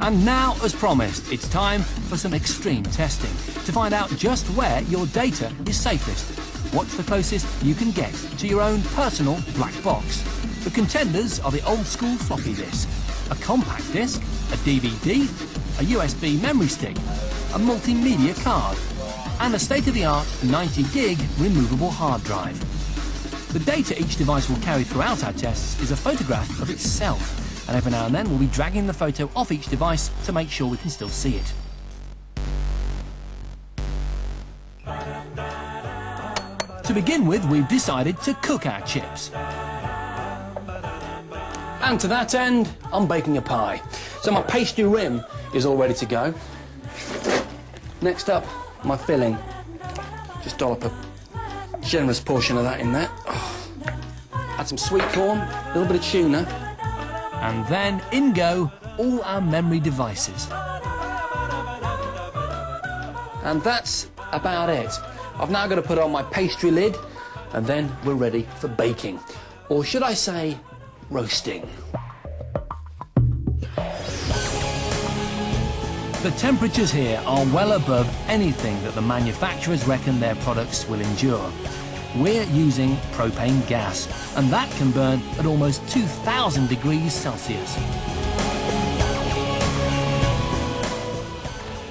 And now, as promised, it's time for some extreme testing to find out just where your data is safest. What's the closest you can get to your own personal black box? The contenders are the old-school floppy disk, a compact disk, a DVD, a USB memory stick, a multimedia card, and a state-of-the-art 90-gig removable hard drive. The data each device will carry throughout our tests is a photograph of itself, and every now and then we'll be dragging the photo off each device to make sure we can still see it. To begin with, we've decided to cook our chips. And to that end, I'm baking a pie. So my pastry rim is all ready to go. Next up, my filling. Just dollop a generous portion of that in there. Oh. Add some sweet corn, a little bit of tuna. And then in go all our memory devices. And that's about it. I've now got to put on my pastry lid, and then we're ready for baking. Or should I say, roasting. The temperatures here are well above anything that the manufacturers reckon their products will endure. We're using propane gas, and that can burn at almost 2,000 degrees Celsius.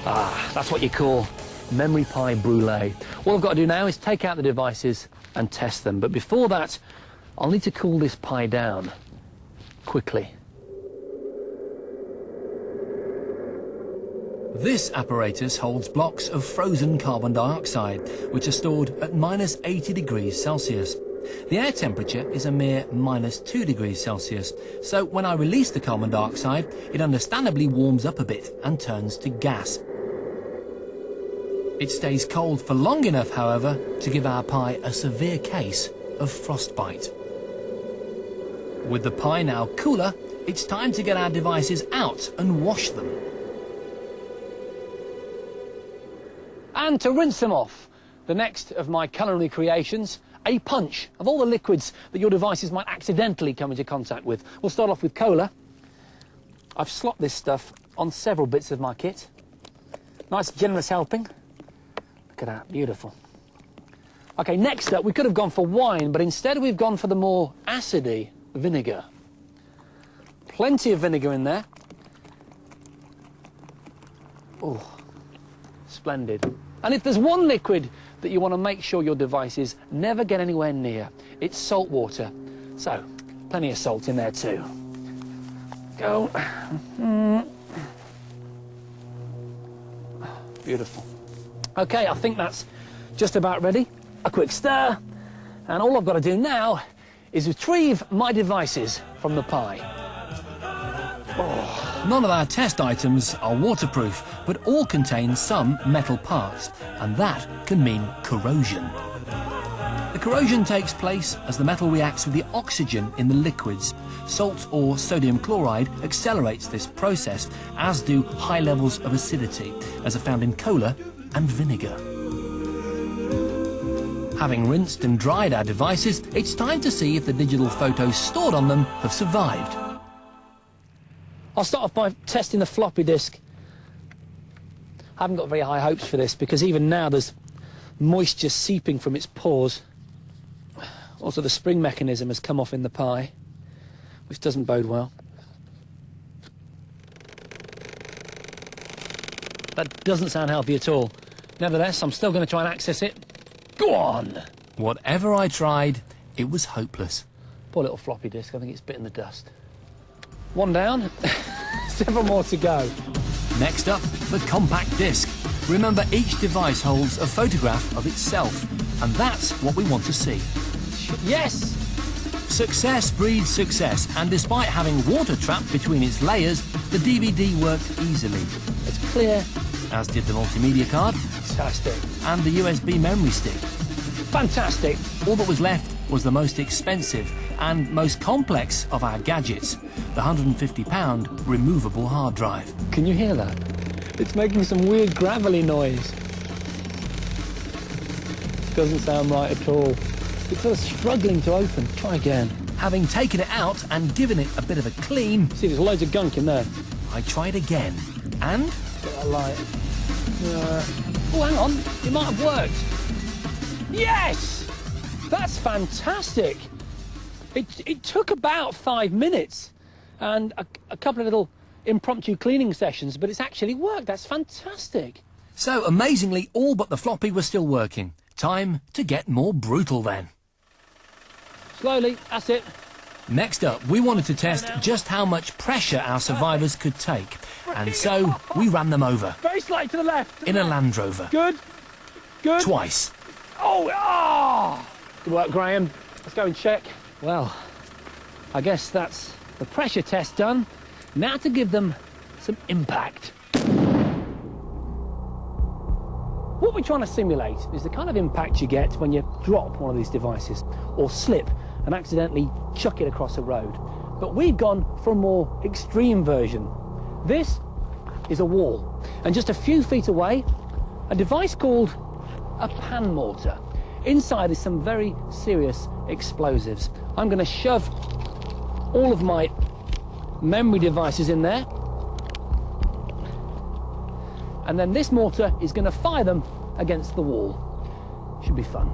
Ah, that's what you call memory pie brulee. All I've got to do now is take out the devices and test them. But before that, I'll need to cool this pie down quickly. This apparatus holds blocks of frozen carbon dioxide, which are stored at minus 80 degrees Celsius. The air temperature is a mere minus 2 degrees Celsius, so when I release the carbon dioxide, it understandably warms up a bit and turns to gas. It stays cold for long enough, however, to give our pie a severe case of frostbite. With the pie now cooler, it's time to get our devices out and wash them. And to rinse them off, the next of my culinary creations, a punch of all the liquids that your devices might accidentally come into contact with. We'll start off with cola. I've slopped this stuff on several bits of my kit. Nice generous helping. Look at that, beautiful. Okay, next up, we could have gone for wine, but instead we've gone for the more acidy vinegar. Plenty of vinegar in there. Oh, splendid. And if there's one liquid that you want to make sure your devices never get anywhere near, it's salt water. So, plenty of salt in there too. Go. Beautiful. Okay, I think that's just about ready. A quick stir, and all I've got to do now is retrieve my devices from the pie. Oh. None of our test items are waterproof, but all contain some metal parts, and that can mean corrosion. The corrosion takes place as the metal reacts with the oxygen in the liquids. Salt or sodium chloride accelerates this process, as do high levels of acidity, as are found in cola and vinegar. Having rinsed and dried our devices, it's time to see if the digital photos stored on them have survived. I'll start off by testing the floppy disk. I haven't got very high hopes for this because even now there's moisture seeping from its pores. Also, the spring mechanism has come off in the pie, which doesn't bode well. That doesn't sound healthy at all. Nevertheless, I'm still going to try and access it. Go on! Whatever I tried, it was hopeless. Poor little floppy disk, I think it's bitten the dust. One down, several more to go. Next up, the compact disc. Remember, each device holds a photograph of itself, and that's what we want to see. Yes! Success breeds success, and despite having water trapped between its layers, the DVD worked easily. It's clear, as did the multimedia card. Fantastic. And the USB memory stick. Fantastic. All that was left was the most expensive and most complex of our gadgets, the £150 removable hard drive. Can you hear that? It's making some weird gravelly noise. Doesn't sound right at all. It's sort of struggling to open. Try again. Having taken it out and given it a bit of a clean... See, there's loads of gunk in there. I tried again, and... Bit of light. Oh, hang on. It might have worked. Yes! That's fantastic. It took about 5 minutes and a couple of little impromptu cleaning sessions, but it's actually worked. That's fantastic. So, amazingly, all but the floppy was still working. Time to get more brutal then. Slowly, that's it. Next up, we wanted to test just how much pressure our survivors could take. And so, we ran them over. Very slightly to the left. In a Land Rover. Good. Good. Twice. Oh! Good work, Graham. Let's go and check. Well, I guess that's the pressure test done. Now to give them some impact. What we're trying to simulate is the kind of impact you get when you drop one of these devices or slip and accidentally chuck it across a road. But we've gone for a more extreme version. This is a wall, and just a few feet away, a device called a pan mortar. Inside is some very serious explosives. I'm going to shove all of my memory devices in there, and then this mortar is going to fire them against the wall. Should be fun.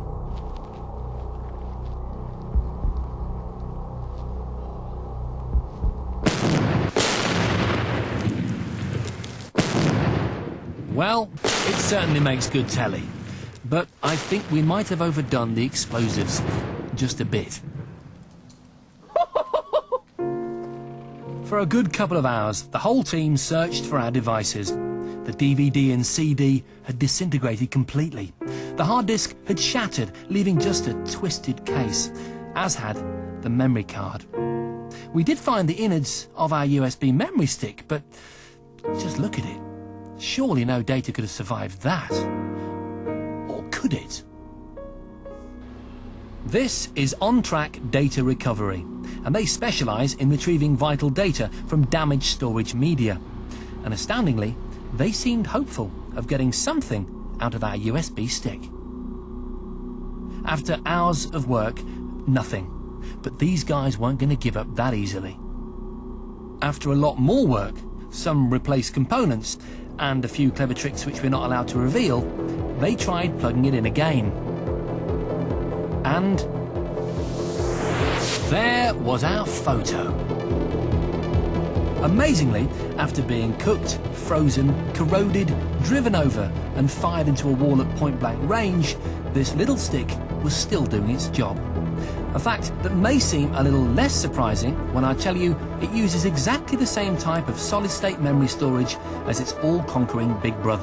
Well, it certainly makes good telly. But I think we might have overdone the explosives just a bit. For a good couple of hours, the whole team searched for our devices. The DVD and CD had disintegrated completely. The hard disk had shattered, leaving just a twisted case, as had the memory card. We did find the innards of our USB memory stick, but just look at it. Surely no data could have survived that. Or could it? This is On-Track Data Recovery, and they specialise in retrieving vital data from damaged storage media. And astoundingly, they seemed hopeful of getting something out of our USB stick. After hours of work, nothing. But these guys weren't going to give up that easily. After a lot more work, some replaced components, and a few clever tricks which we're not allowed to reveal, they tried plugging it in again. And there was our photo. Amazingly, after being cooked, frozen, corroded, driven over and fired into a wall at point-blank range, this little stick was still doing its job. A fact that may seem a little less surprising when I tell you it uses exactly the same type of solid-state memory storage as its all-conquering big brother.